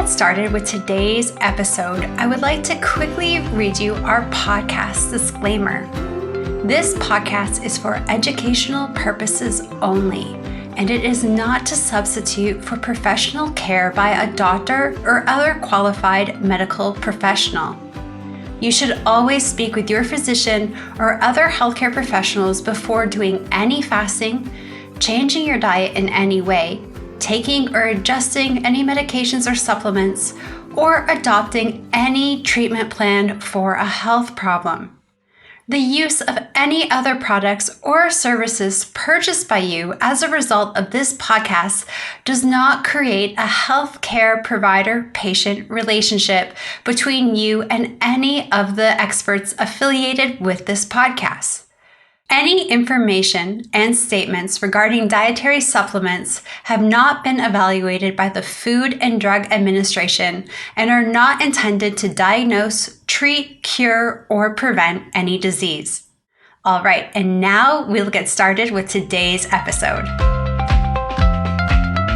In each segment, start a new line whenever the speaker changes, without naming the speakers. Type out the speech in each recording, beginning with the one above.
get started with today's episode, I would like to quickly read you our podcast disclaimer. This podcast is for educational purposes only, and it is not to substitute for professional care by a doctor or other qualified medical professional. You should always speak with your physician or other healthcare professionals before doing any fasting, changing your diet in any way, taking or adjusting any medications or supplements, or adopting any treatment plan for a health problem. The use of any other products or services purchased by you as a result of this podcast does not create a healthcare provider-patient relationship between you and any of the experts affiliated with this podcast. Any information and statements regarding dietary supplements have not been evaluated by the Food and Drug Administration and are not intended to diagnose, treat, cure, or prevent any disease. All right, and now we'll get started with today's episode.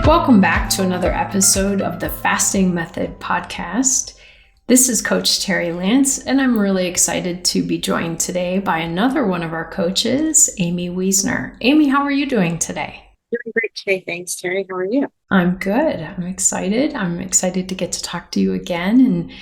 Welcome back to another episode of the Fasting Method podcast. This is Coach Terri Lance, and I'm really excited to be joined today by another one of our coaches, Amy Wiesner. Amy, how are you doing today?
Doing great today. Thanks, Terri. How are you?
I'm good. I'm excited. I'm excited to get to talk to you again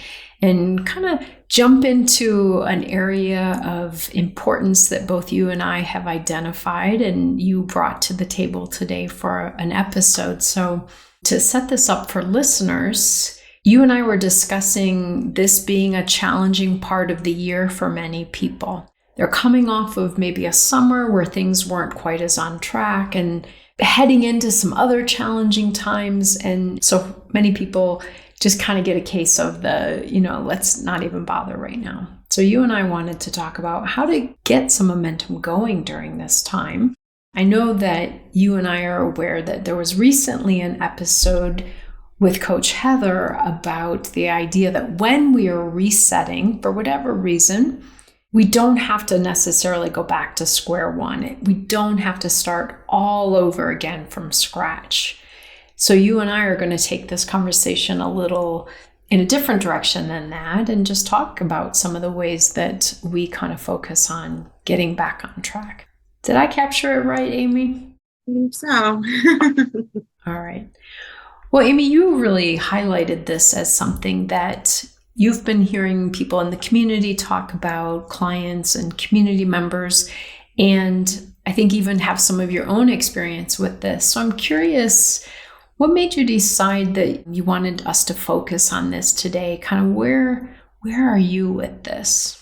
and kind of jump into an area of importance that both you and I have identified and you brought to the table today for an episode. So to set this up for listeners, you and I were discussing this being a challenging part of the year for many people. They're coming off of maybe a summer where things weren't quite as on track and heading into some other challenging times. And so many people just kind of get a case of let's not even bother right now. So you and I wanted to talk about how to get some momentum going during this time. I know that you and I are aware that there was recently an episode with Coach Heather about the idea that when we are resetting, for whatever reason, we don't have to necessarily go back to square one. We don't have to start all over again from scratch. So you and I are going to take this conversation a little in a different direction than that and just talk about some of the ways that we kind of focus on getting back on track. Did I capture it right, Amy?
I think so.
All right. Well, Amy, you really highlighted this as something that you've been hearing people in the community talk about, clients and community members, and I think even have some of your own experience with this. So I'm curious, what made you decide that you wanted us to focus on this today? Kind of where are you with this?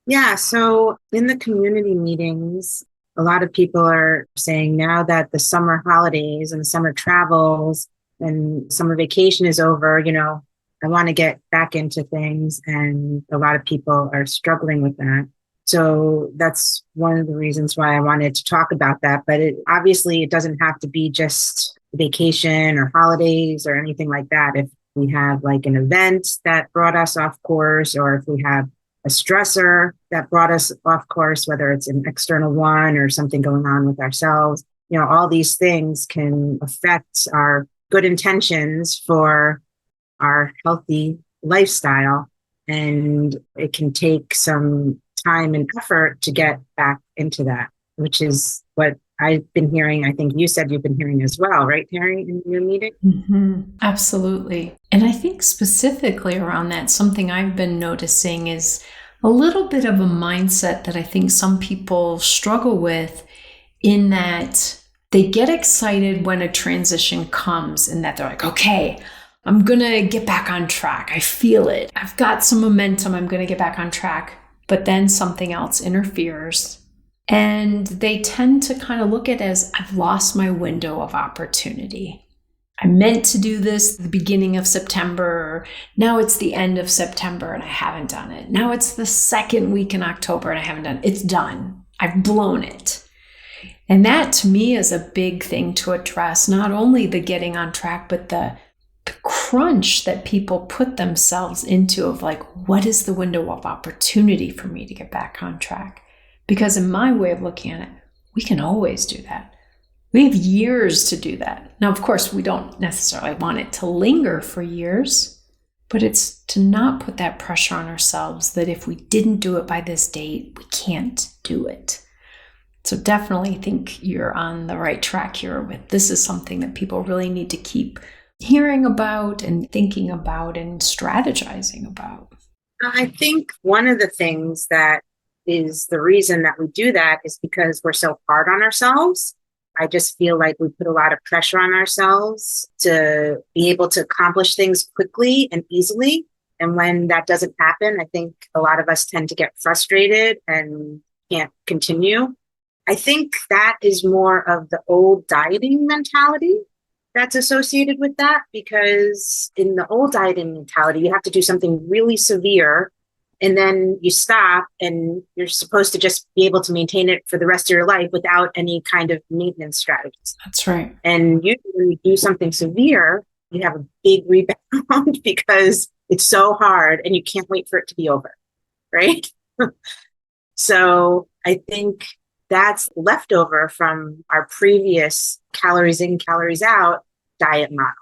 Yeah, so in the community meetings, a lot of people are saying now that the summer holidays and summer travels and summer vacation is over, I want to get back into things. And a lot of people are struggling with that. So that's one of the reasons why I wanted to talk about that. But it doesn't have to be just vacation or holidays or anything like that. If we have like an event that brought us off course, or if we have a stressor that brought us off course, whether it's an external one or something going on with ourselves, all these things can affect our good intentions for our healthy lifestyle. And it can take some time and effort to get back into that, which is what I've been hearing. I think you said you've been hearing as well, right, Terri, in your meeting?
Mm-hmm. Absolutely. And I think specifically around that, something I've been noticing is a little bit of a mindset that I think some people struggle with, in that they get excited when a transition comes and that they're like, okay, I'm going to get back on track. I feel it. I've got some momentum. I'm going to get back on track. But then something else interferes. And they tend to kind of look at it as, I've lost my window of opportunity. I meant to do this at the beginning of September. Now it's the end of September and I haven't done it. Now it's the second week in October and I haven't done it. It's done. I've blown it. And that to me is a big thing to address, not only the getting on track, but the crunch that people put themselves into of like, what is the window of opportunity for me to get back on track? Because in my way of looking at it, we can always do that. We have years to do that. Now, of course, we don't necessarily want it to linger for years, But it's to not put that pressure on ourselves that if we didn't do it by this date, we can't do it. So definitely think you're on the right track here with this is something that people really need to keep hearing about and thinking about and strategizing about.
I think one of the things that is the reason that we do that is because we're so hard on ourselves. I just feel like we put a lot of pressure on ourselves to be able to accomplish things quickly and easily. And when that doesn't happen, I think a lot of us tend to get frustrated and can't continue. I think that is more of the old dieting mentality that's associated with that, because in the old dieting mentality, you have to do something really severe and then you stop and you're supposed to just be able to maintain it for the rest of your life without any kind of maintenance strategies.
That's right.
And usually when you do something severe, you have a big rebound because it's so hard and you can't wait for it to be over, right? So I think that's leftover from our previous calories in, calories out diet model.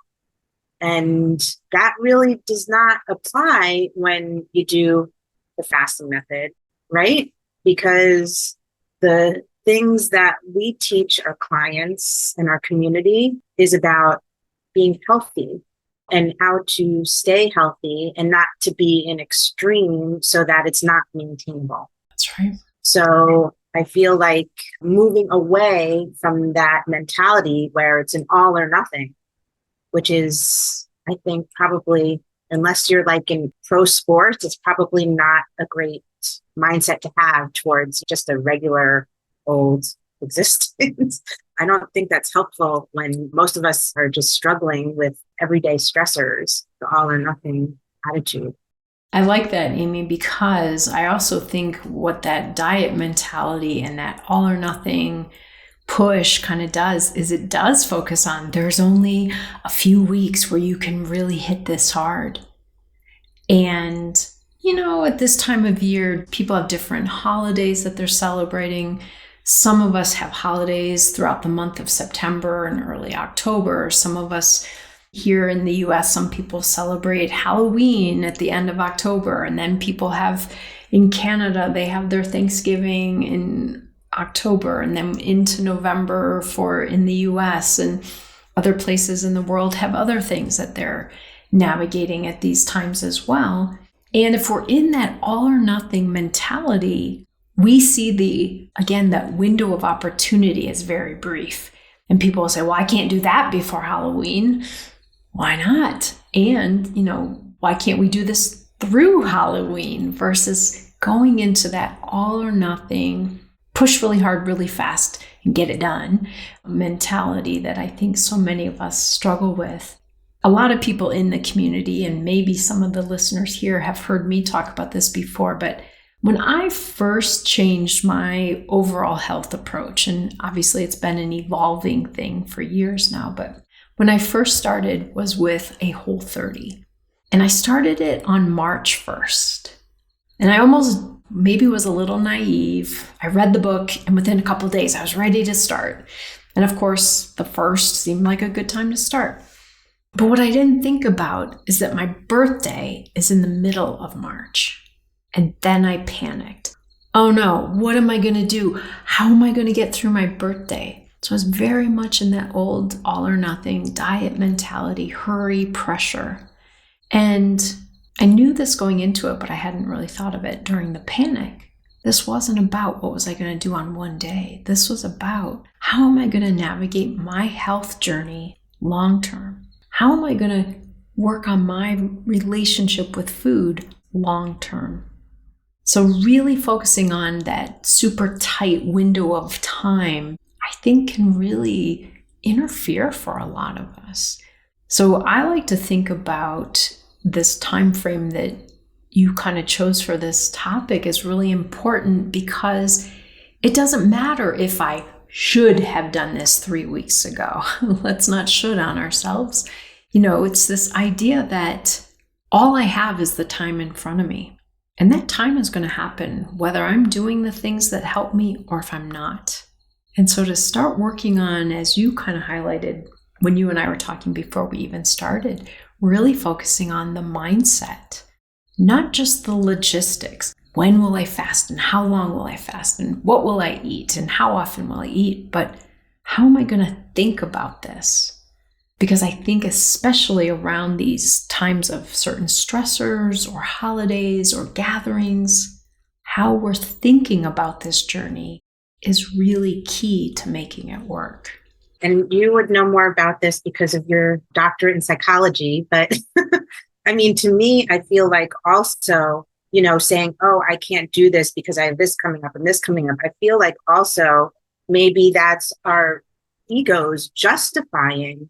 And that really does not apply when you do the fasting method, right? Because the things that we teach our clients and our community is about being healthy and how to stay healthy and not to be in extreme so that it's not maintainable.
That's right.
So I feel like moving away from that mentality where it's an all or nothing, which is, I think, probably, unless you're like in pro sports, it's probably not a great mindset to have towards just a regular old existence. I don't think that's helpful when most of us are just struggling with everyday stressors, the all or nothing attitude.
I like that, Amy, because I also think what that diet mentality and that all or nothing push kind of does is it does focus on there's only a few weeks where you can really hit this hard. And, at this time of year, people have different holidays that they're celebrating. Some of us have holidays throughout the month of September and early October. Some of us here in the US, some people celebrate Halloween at the end of October. And then people have, in Canada, they have their Thanksgiving in October and then into November in the US, and other places in the world have other things that they're navigating at these times as well. And if we're in that all or nothing mentality, we see that window of opportunity is very brief. And people will say, well, I can't do that before Halloween. Why not? And, why can't we do this through Halloween versus going into that all or nothing, push really hard, really fast, and get it done mentality that I think so many of us struggle with. A lot of people in the community, and maybe some of the listeners here have heard me talk about this before, but when I first changed my overall health approach, and obviously it's been an evolving thing for years now, but when I first started was with a Whole30. And I started it on March 1st. And I almost maybe was a little naive. I read the book, and within a couple of days, I was ready to start. And of course, the first seemed like a good time to start. But what I didn't think about is that my birthday is in the middle of March. And then I panicked. Oh no, what am I going to do? How am I going to get through my birthday? So I was very much in that old all or nothing diet mentality, hurry, pressure. And I knew this going into it, but I hadn't really thought of it during the panic. This wasn't about what was I going to do on one day. This was about how am I going to navigate my health journey long term? How am I going to work on my relationship with food long term? So really focusing on that super tight window of time, I think can really interfere for a lot of us. So I like to think about this time frame that you kind of chose for this topic is really important because it doesn't matter if I should have done this 3 weeks ago. Let's not should on ourselves. It's this idea that all I have is the time in front of me. And that time is going to happen whether I'm doing the things that help me or if I'm not. And so to start working on, as you kind of highlighted, when you and I were talking before we even started, really focusing on the mindset, not just the logistics. When will I fast and how long will I fast and what will I eat and how often will I eat? But how am I going to think about this? Because I think especially around these times of certain stressors or holidays or gatherings, how we're thinking about this journey is really key to making it work.
And you would know more about this because of your doctorate in psychology. But I mean, to me, I feel like also, saying, oh, I can't do this because I have this coming up and this coming up. I feel like also maybe that's our egos justifying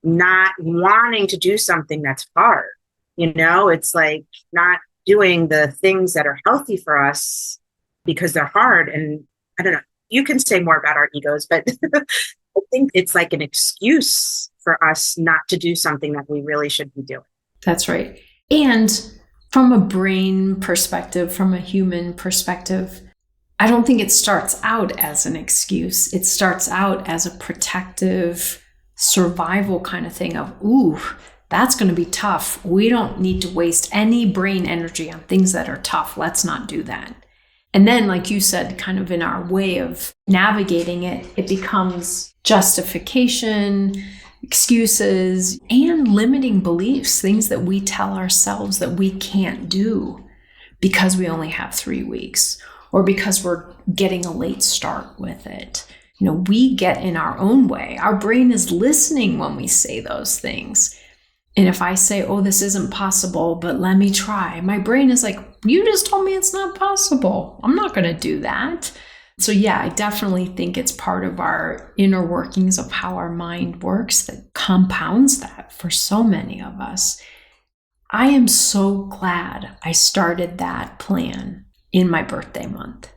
not wanting to do something that's hard. It's like not doing the things that are healthy for us because they're hard. And I don't know, you can say more about our egos, but I think it's like an excuse for us not to do something that we really should be doing.
That's right. And from a brain perspective, from a human perspective, I don't think it starts out as an excuse. It starts out as a protective survival kind of thing of, ooh, that's going to be tough. We don't need to waste any brain energy on things that are tough. Let's not do that. And then, like you said, kind of in our way of navigating it, it becomes justification, excuses, and limiting beliefs, things that we tell ourselves that we can't do because we only have 3 weeks or because we're getting a late start with it. We get in our own way. Our brain is listening when we say those things. And if I say, oh, this isn't possible, but let me try, my brain is like, you just told me it's not possible. I'm not going to do that. So yeah, I definitely think it's part of our inner workings of how our mind works that compounds that for so many of us. I am so glad I started that plan in my birthday month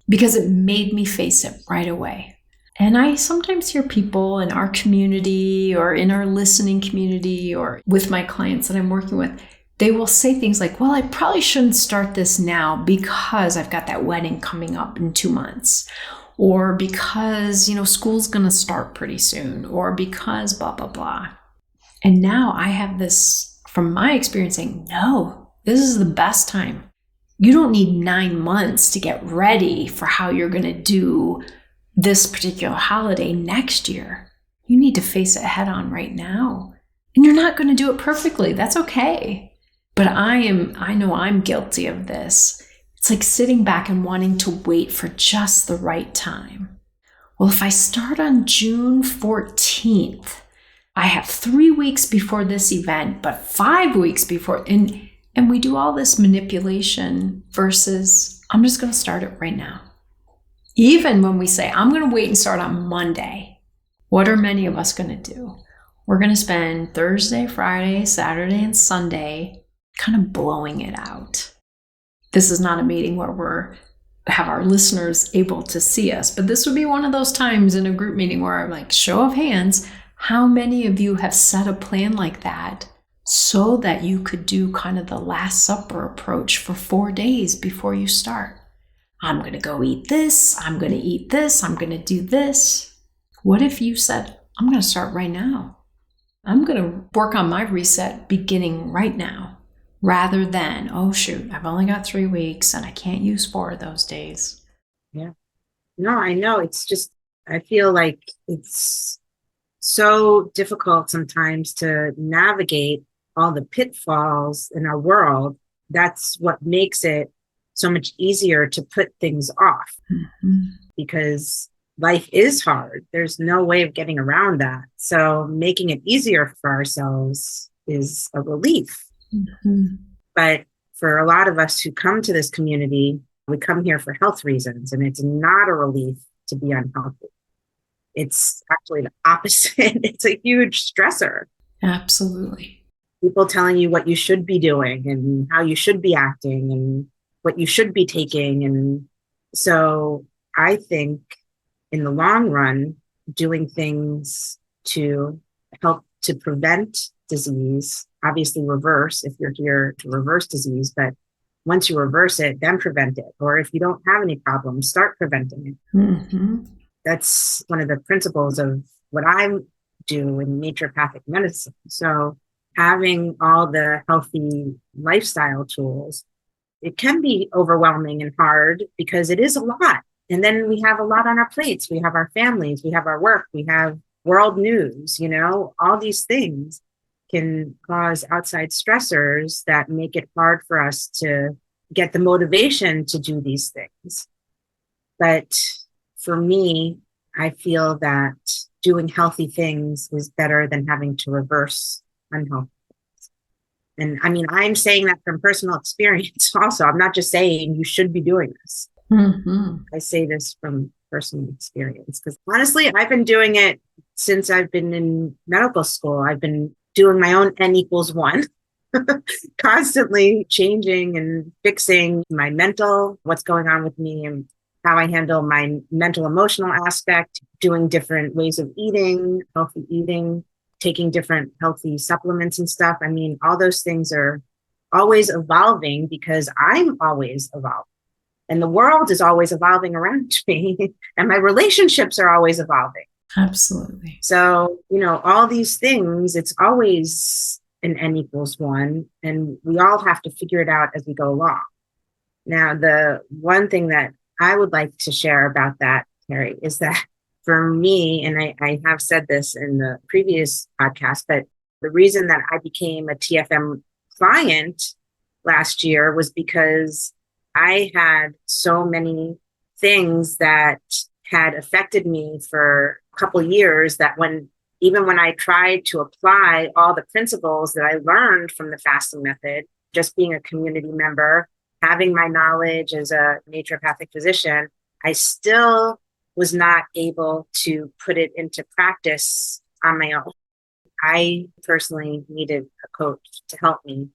because it made me face it right away. And I sometimes hear people in our community or in our listening community or with my clients that I'm working with, they will say things like, well, I probably shouldn't start this now because I've got that wedding coming up in 2 months, or because, school's going to start pretty soon, or because blah, blah, blah. And now I have this from my experience saying, no, this is the best time. You don't need 9 months to get ready for how you're going to do this particular holiday next year. You need to face it head on right now. And you're not going to do it perfectly. That's okay. But I know I'm guilty of this. It's like sitting back and wanting to wait for just the right time. Well, if I start on June 14th, I have 3 weeks before this event, but 5 weeks before, and we do all this manipulation versus I'm just going to start it right now. Even when we say, I'm going to wait and start on Monday, what are many of us going to do? We're going to spend Thursday, Friday, Saturday, and Sunday kind of blowing it out. This is not a meeting where we have our listeners able to see us, but this would be one of those times in a group meeting where I'm like, show of hands, how many of you have set a plan like that so that you could do kind of the Last Supper approach for 4 days before you start? I'm going to go eat this. I'm going to eat this. I'm going to do this. What if you said, I'm going to start right now. I'm going to work on my reset beginning right now, rather than, oh, shoot, I've only got 3 weeks and I can't use 4 of those days.
Yeah. No, I know. It's just, I feel like it's so difficult sometimes to navigate all the pitfalls in our world. That's what makes it so much easier to put things off, because life is hard. There's no way of getting around that. So making it easier for ourselves is a relief. But for a lot of us who come to this community, we come here for health reasons, and it's not a relief to be unhealthy. It's actually the opposite. It's a huge stressor.
Absolutely.
People telling you what you should be doing and how you should be acting and what you should be taking. And so I think in the long run, doing things to help to prevent disease, obviously reverse if you're here to reverse disease, but once you reverse it, then prevent it. Or if you don't have any problems, start preventing it. That's one of the principles of what I'm do in naturopathic medicine. So having all the healthy lifestyle tools, it can be overwhelming and hard because it is a lot. And then we have a lot on our plates. We have our families, we have our work, we have world news, all these things can cause outside stressors that make it hard for us to get the motivation to do these things. But for me, I feel that doing healthy things is better than having to reverse unhealthy. And I mean, I'm saying that from personal experience also. I'm not just saying you should be doing this.
Mm-hmm.
I say this from personal experience because honestly, I've been doing it since I've been in medical school. I've been doing my own N=1, constantly changing and fixing my mental, what's going on with me and how I handle my mental emotional aspect, doing different ways of eating, healthy eating, taking different healthy supplements and stuff. I mean, all those things are always evolving because I'm always evolving. And the world is always evolving around me. And my relationships are always evolving.
Absolutely.
So, all these things, it's always an N=1. And we all have to figure it out as we go along. Now, the one thing that I would like to share about that, Terri, is that for me, and I have said this in the previous podcast, but the reason that I became a TFM client last year was because I had so many things that had affected me for a couple of years that even when I tried to apply all the principles that I learned from the fasting method, just being a community member, having my knowledge as a naturopathic physician, I still was not able to put it into practice on my own. I personally needed a coach to help me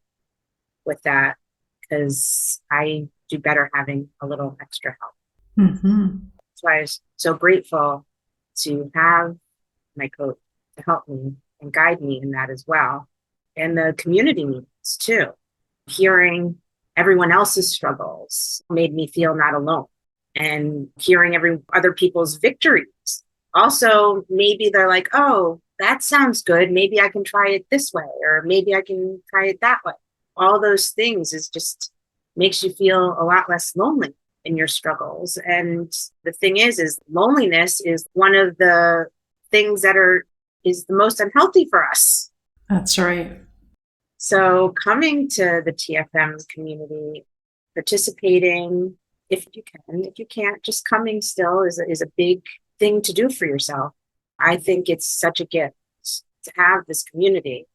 with that because I do better having a little extra help.
Mm-hmm.
That's why I was so grateful to have my coach to help me and guide me in that as well. And the community meetings too. Hearing everyone else's struggles made me feel not alone. And hearing other people's victories. Also, maybe they're like, oh, that sounds good. Maybe I can try it this way, or maybe I can try it that way. All those things is just makes you feel a lot less lonely in your struggles. And the thing is loneliness is one of the things that is the most unhealthy for us.
That's right.
So coming to the TFM community, participating, if you can, if you can't, just coming still is a big thing to do for yourself. I think it's such a gift to have this community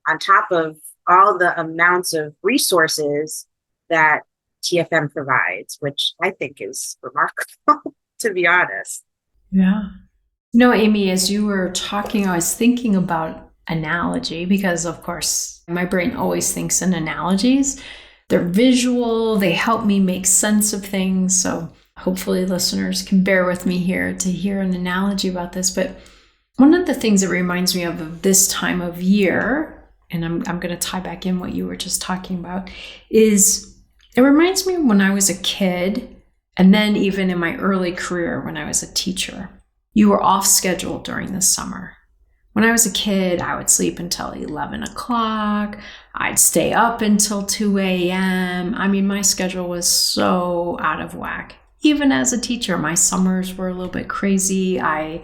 on top of all the amounts of resources that TFM provides, which I think is remarkable, to be honest.
Yeah. Amy, as you were talking, I was thinking about analogy because, of course, my brain always thinks in analogies. They're visual. They help me make sense of things. So hopefully listeners can bear with me here to hear an analogy about this. But one of the things that reminds me of this time of year, and I'm going to tie back in what you were just talking about, is it reminds me when I was a kid, and then even in my early career when I was a teacher, you were off schedule during the summer. When I was a kid, I would sleep until 11 o'clock. I'd stay up until 2 a.m. I mean, my schedule was so out of whack. Even as a teacher, my summers were a little bit crazy. I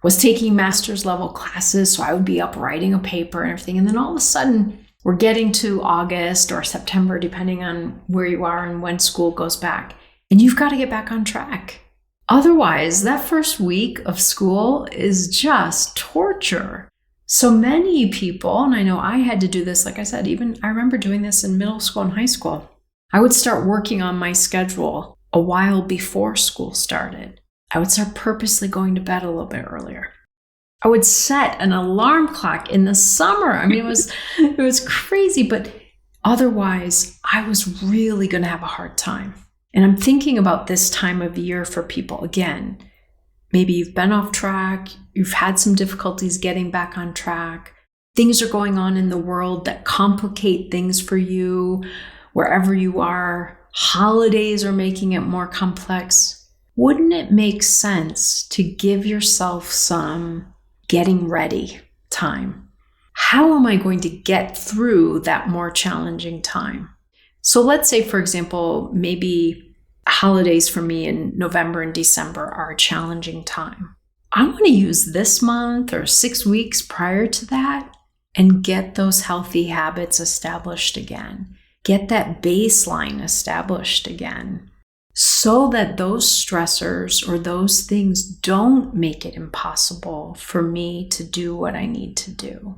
was taking master's level classes, so I would be up writing a paper and everything. And then all of a sudden, we're getting to August or September, depending on where you are and when school goes back. And you've got to get back on track. Otherwise, that first week of school is just torture. So many people, and I know I had to do this, like I said, even I remember doing this in middle school and high school. I would start working on my schedule a while before school started. I would start purposely going to bed a little bit earlier. I would set an alarm clock in the summer. I mean, it was crazy, but otherwise, I was really going to have a hard time. And I'm thinking about this time of year for people again. Maybe you've been off track, you've had some difficulties getting back on track. Things are going on in the world that complicate things for you, wherever you are. Holidays are making it more complex. Wouldn't it make sense to give yourself some getting ready time. How am I going to get through that more challenging time? So let's say, for example, maybe holidays for me in November and December are a challenging time. I want to use this month or 6 weeks prior to that and get those healthy habits established again. Get that baseline established again so that those stressors or those things don't make it impossible for me to do what I need to do.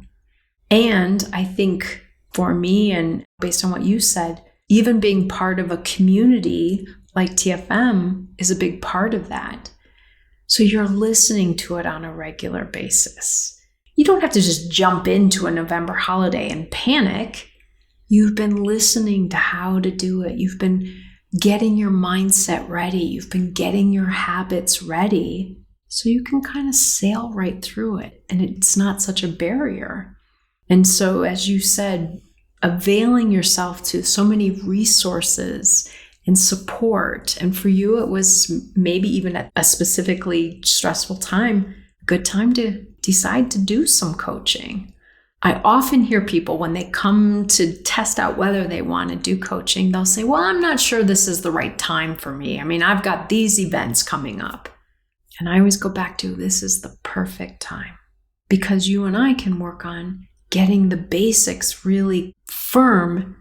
And I think for me, and based on what you said, even being part of a community like TFM is a big part of that. So you're listening to it on a regular basis. You don't have to just jump into a November holiday and panic. You've been listening to how to do it. You've been getting your mindset ready. You've been getting your habits ready so you can kind of sail right through it. And it's not such a barrier. And so, as you said, availing yourself to so many resources and support. And for you, it was maybe even at a specifically stressful time, a good time to decide to do some coaching. I often hear people when they come to test out whether they want to do coaching, they'll say, well, I'm not sure this is the right time for me. I mean, I've got these events coming up. And I always go back to, this is the perfect time because you and I can work on getting the basics really firm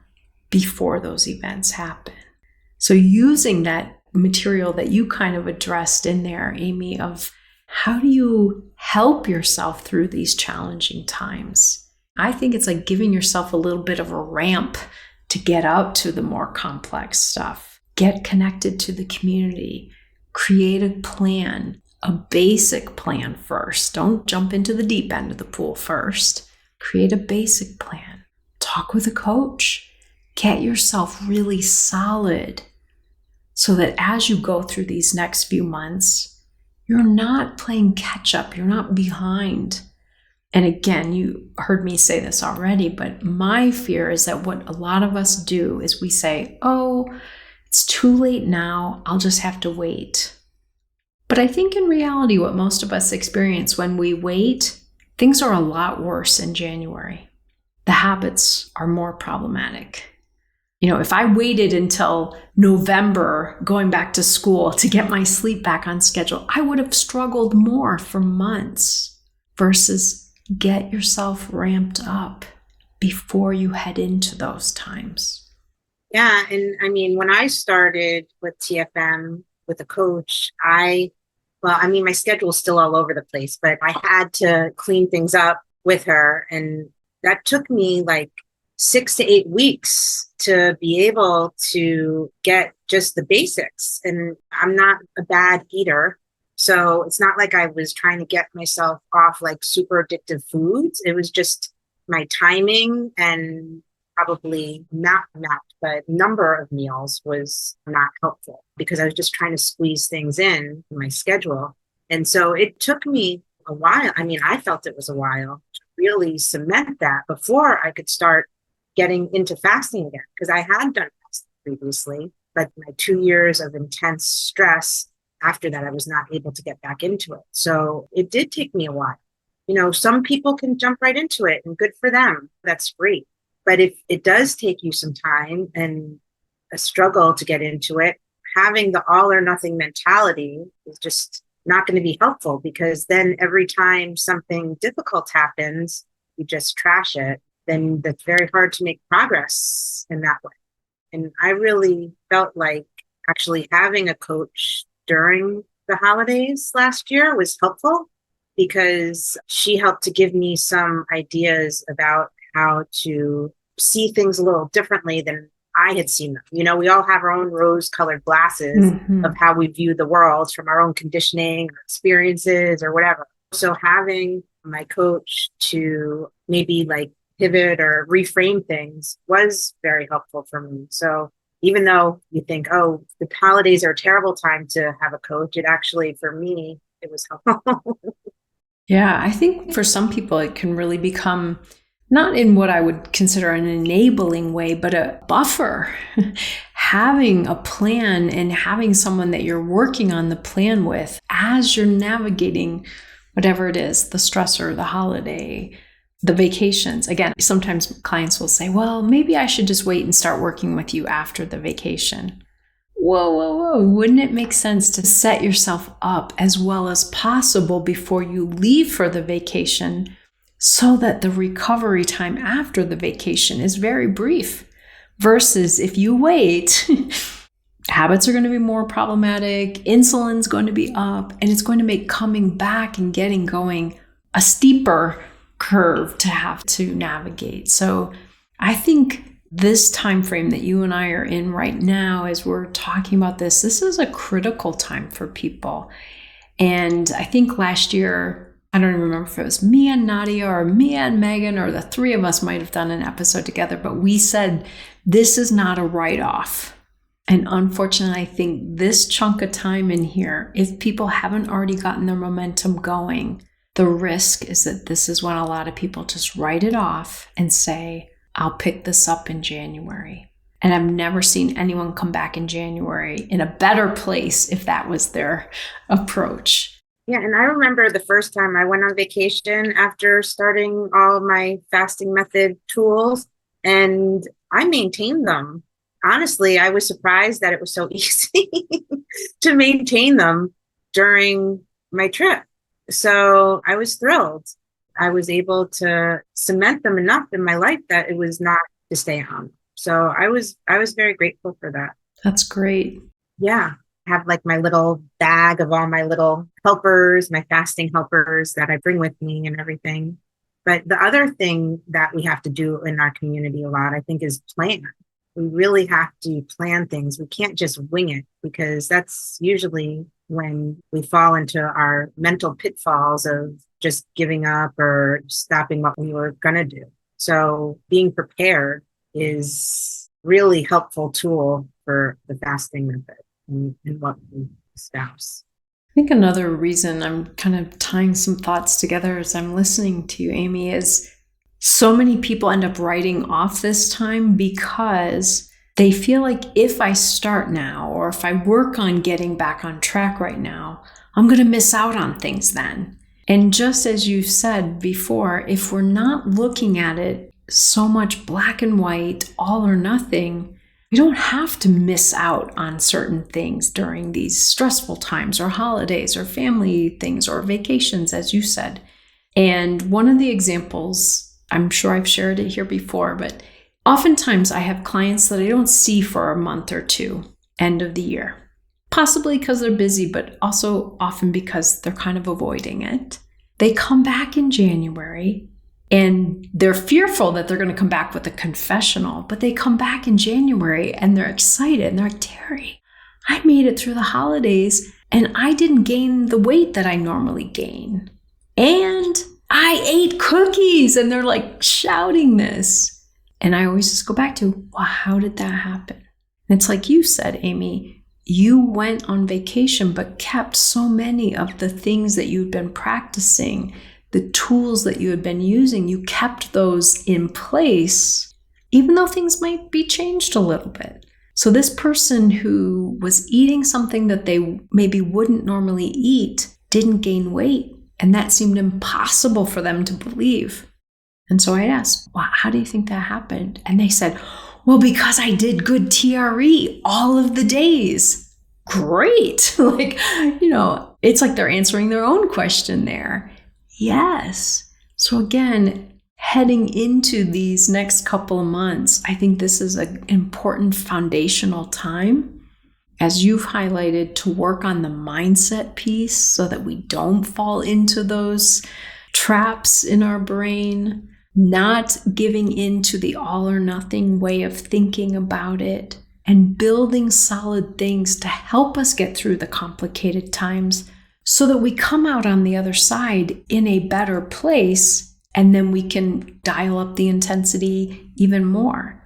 before those events happen. So using that material that you kind of addressed in there, Amy, of how do you help yourself through these challenging times? I think it's like giving yourself a little bit of a ramp to get out to the more complex stuff. Get connected to the community. Create a plan, a basic plan first. Don't jump into the deep end of the pool first. Create a basic plan. Talk with a coach. Get yourself really solid so that as you go through these next few months, you're not playing catch up. You're not behind. And again, you heard me say this already, but my fear is that what a lot of us do is we say, oh, it's too late now. I'll just have to wait. But I think in reality, what most of us experience when we wait, things are a lot worse in January. The habits are more problematic. You know, if I waited until November going back to school to get my sleep back on schedule, I would have struggled more for months versus get yourself ramped up before you head into those times.
Yeah. And I mean, when I started with TFM with a coach, my schedule's still all over the place, but I had to clean things up with her. And that took me like 6 to 8 weeks to be able to get just the basics. And I'm not a bad eater. So it's not like I was trying to get myself off like super addictive foods. It was just my timing and probably not mapped, but number of meals was not helpful because I was just trying to squeeze things in my schedule. And so it took me a while. I mean, I felt it was a while to really cement that before I could start getting into fasting again, because I had done fasting previously, but my 2 years of intense stress after that, I was not able to get back into it. So it did take me a while. You know, some people can jump right into it and good for them. That's great. But if it does take you some time and a struggle to get into it, having the all or nothing mentality is just not going to be helpful, because then every time something difficult happens, you just trash it. Then that's very hard to make progress in that way. And I really felt like actually having a coach during the holidays last year was helpful, because she helped to give me some ideas about how to see things a little differently than I had seen them. You know, we all have our own rose-colored glasses of how we view the world from our own conditioning or experiences or whatever. So having my coach to maybe like pivot or reframe things was very helpful for me. So even though you think, oh, the holidays are a terrible time to have a coach, it actually, for me, it was helpful.
Yeah, I think for some people, it can really become not in what I would consider an enabling way, but a buffer. Having a plan and having someone that you're working on the plan with as you're navigating whatever it is, the stressor, the holiday, the vacations. Again, sometimes clients will say, well, maybe I should just wait and start working with you after the vacation. Whoa. Wouldn't it make sense to set yourself up as well as possible before you leave for the vacation so that the recovery time after the vacation is very brief? Versus if you wait, habits are going to be more problematic, insulin's going to be up, and it's going to make coming back and getting going a steeper curve to have to navigate. So I think this time frame that you and I are in right now, as we're talking about this is a critical time for people. And I think last year, I don't even remember if it was me and Nadia or me and Megan or the three of us might have done an episode together, but we said this is not a write-off. And unfortunately, I think this chunk of time in here, if people haven't already gotten their momentum going, the risk is that this is when a lot of people just write it off and say, I'll pick this up in January. And I've never seen anyone come back in January in a better place if that was their approach.
Yeah, and I remember the first time I went on vacation after starting all of my fasting method tools, and I maintained them. Honestly, I was surprised that it was so easy to maintain them during my trip. So I was thrilled. I was able to cement them enough in my life that it was not to stay on. So I was very grateful for that.
That's great.
Yeah. I have like my little bag of all my little helpers, my fasting helpers that I bring with me and everything. But the other thing that we have to do in our community a lot, I think, is plan. We really have to plan things. We can't just wing it, because that's usually when we fall into our mental pitfalls of just giving up or stopping what we were going to do. So being prepared is really helpful tool for the fasting method and what we espouse.
I think another reason I'm kind of tying some thoughts together as I'm listening to you, Amy, is so many people end up writing off this time because they feel like if I start now, or if I work on getting back on track right now, I'm going to miss out on things then. And just as you said before, if we're not looking at it so much black and white, all or nothing, we don't have to miss out on certain things during these stressful times or holidays or family things or vacations, as you said. And one of the examples, I'm sure I've shared it here before, but oftentimes I have clients that I don't see for a month or two, end of the year. Possibly because they're busy, but also often because they're kind of avoiding it. They come back in January and they're fearful that they're going to come back with a confessional, but they come back in January and they're excited and they're like, Terri, I made it through the holidays and I didn't gain the weight that I normally gain. And I ate cookies, and they're like shouting this. And I always just go back to, well, how did that happen? And it's like you said, Amy, you went on vacation, but kept so many of the things that you'd been practicing, the tools that you had been using, you kept those in place, even though things might be changed a little bit. So this person who was eating something that they maybe wouldn't normally eat didn't gain weight. And that seemed impossible for them to believe. And so I asked, well, how do you think that happened? And they said, well, because I did good TRE all of the days. Great. It's like they're answering their own question there. Yes. So again, heading into these next couple of months, I think this is an important foundational time, as you've highlighted, to work on the mindset piece so that we don't fall into those traps in our brain, not giving into the all or nothing way of thinking about it, and building solid things to help us get through the complicated times so that we come out on the other side in a better place, and then we can dial up the intensity even more.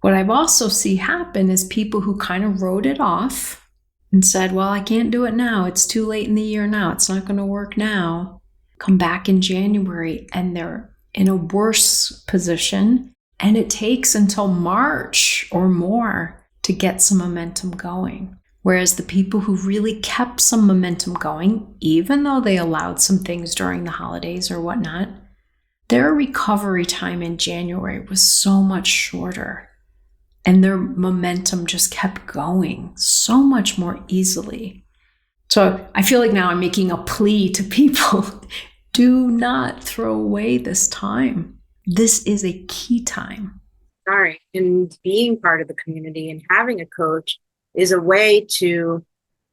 What I've also seen happen is people who kind of wrote it off and said, well, I can't do it now. It's too late in the year now. It's not going to work now. Come back in January and they're in a worse position. And it takes until March or more to get some momentum going. Whereas the people who really kept some momentum going, even though they allowed some things during the holidays or whatnot, their recovery time in January was so much shorter. And their momentum just kept going so much more easily. So I feel like now I'm making a plea to people. Do not throw away this time. This is a key time.
Sorry. And being part of the community and having a coach is a way to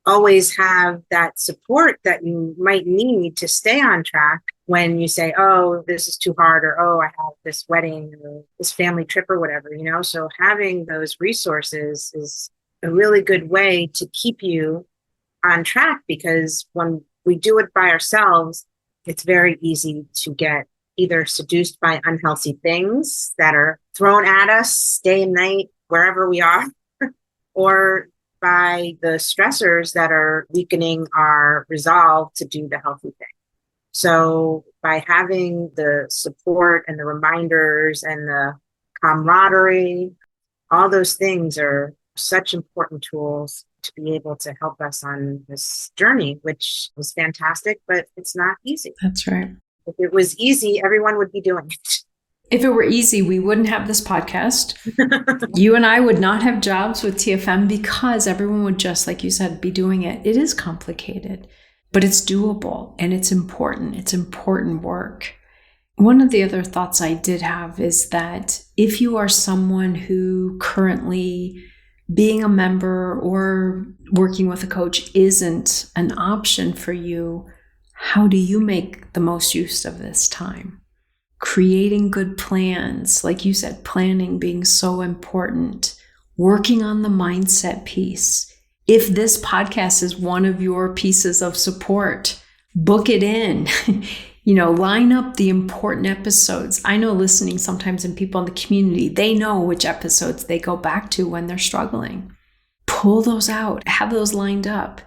always have that support that you might need to stay on track when you say, oh, this is too hard, or, oh, I have this wedding or this family trip or whatever, So having those resources is a really good way to keep you on track, because when we do it by ourselves, it's very easy to get either seduced by unhealthy things that are thrown at us day and night, wherever we are, or by the stressors that are weakening our resolve to do the healthy thing. So by having the support and the reminders and the camaraderie, all those things are such important tools to be able to help us on this journey, which was fantastic, but it's not easy.
That's right.
If it was easy, everyone would be doing it.
If it were easy, we wouldn't have this podcast. You and I would not have jobs with TFM because everyone would just, like you said, be doing it. It is complicated, but it's doable and it's important. It's important work. One of the other thoughts I did have is that if you are someone who currently being a member or working with a coach isn't an option for you, how do you make the most use of this time? Creating good plans, like you said, planning being so important, working on the mindset piece. If this podcast is one of your pieces of support, book it in. Line up the important episodes. I know listening sometimes in people in the community, they know which episodes they go back to when they're struggling. Pull those out, have those lined up.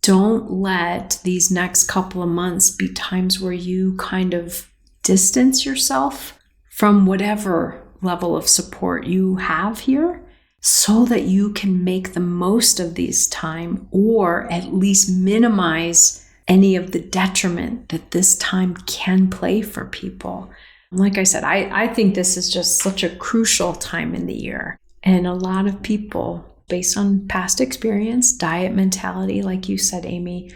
Don't let these next couple of months be times where you kind of distance yourself from whatever level of support you have here so that you can make the most of these time, or at least minimize any of the detriment that this time can play for people. Like I said, I think this is just such a crucial time in the year. And a lot of people, based on past experience, diet mentality, like you said, Amy,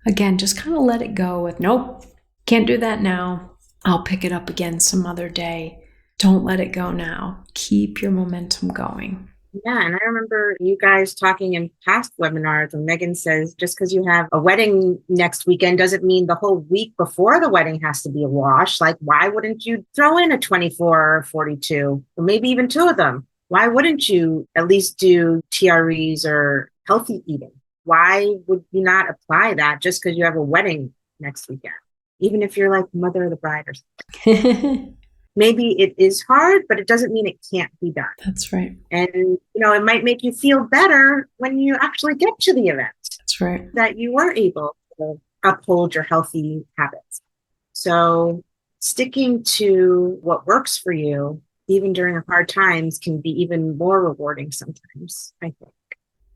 again, just kind of let it go with, nope, can't do that now. I'll pick it up again some other day. Don't let it go now. Keep your momentum going.
Yeah, and I remember you guys talking in past webinars when Megan says just because you have a wedding next weekend doesn't mean the whole week before the wedding has to be a wash. Like, why wouldn't you throw in a 24 or 42, or maybe even two of them? Why wouldn't you at least do TREs or healthy eating? Why would you not apply that just because you have a wedding next weekend? Even if you're like mother of the bride or something. Maybe it is hard, but it doesn't mean it can't be done.
That's right.
And, it might make you feel better when you actually get to the event.
That's right.
That you were able to uphold your healthy habits. So sticking to what works for you, even during hard times, can be even more rewarding sometimes, I think.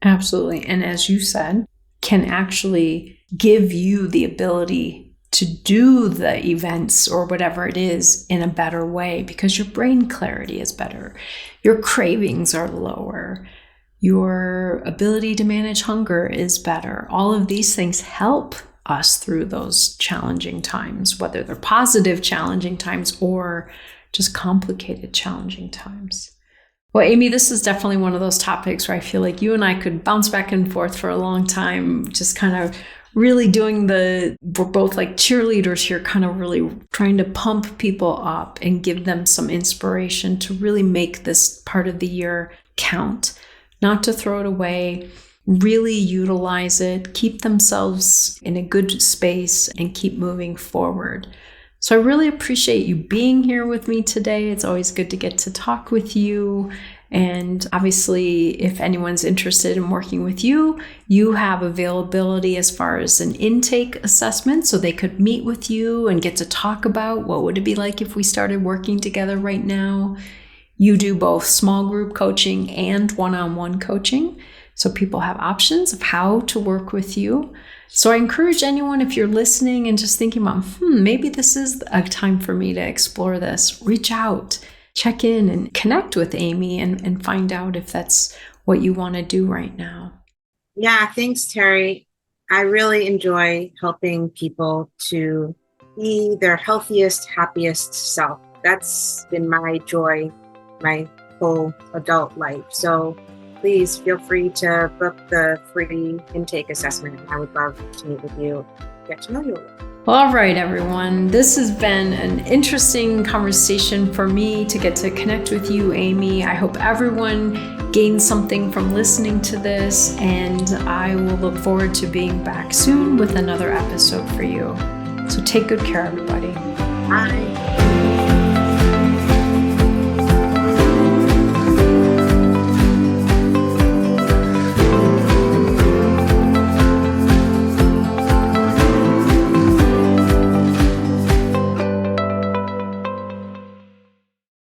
Absolutely. And as you said, can actually give you the ability to do the events or whatever it is in a better way, because your brain clarity is better. Your cravings are lower. Your ability to manage hunger is better. All of these things help us through those challenging times, whether they're positive challenging times or just complicated challenging times. Well, Amy, this is definitely one of those topics where I feel like you and I could bounce back and forth for a long time, just kind of really we're both like cheerleaders here, kind of really trying to pump people up and give them some inspiration to really make this part of the year count, not to throw it away, really utilize it, keep themselves in a good space and keep moving forward. So I really appreciate you being here with me today. It's always good to get to talk with you. And obviously, if anyone's interested in working with you, you have availability as far as an intake assessment, so they could meet with you and get to talk about what would it be like if we started working together right now. You do both small group coaching and one-on-one coaching. so people have options of how to work with you. So I encourage anyone, if you're listening and just thinking about, maybe this is a time for me to explore this, reach out, check in and connect with Amy and find out if that's what you want to do right now.
Yeah, thanks, Terri. I really enjoy helping people to be their healthiest, happiest self. That's been my joy, my whole adult life. So please feel free to book the free intake assessment. I would love to meet with you, get to know you a little.
Well, all right, everyone. This has been an interesting conversation for me to get to connect with you, Amy. I hope everyone gained something from listening to this, and I will look forward to being back soon with another episode for you. So take good care, everybody.
Bye.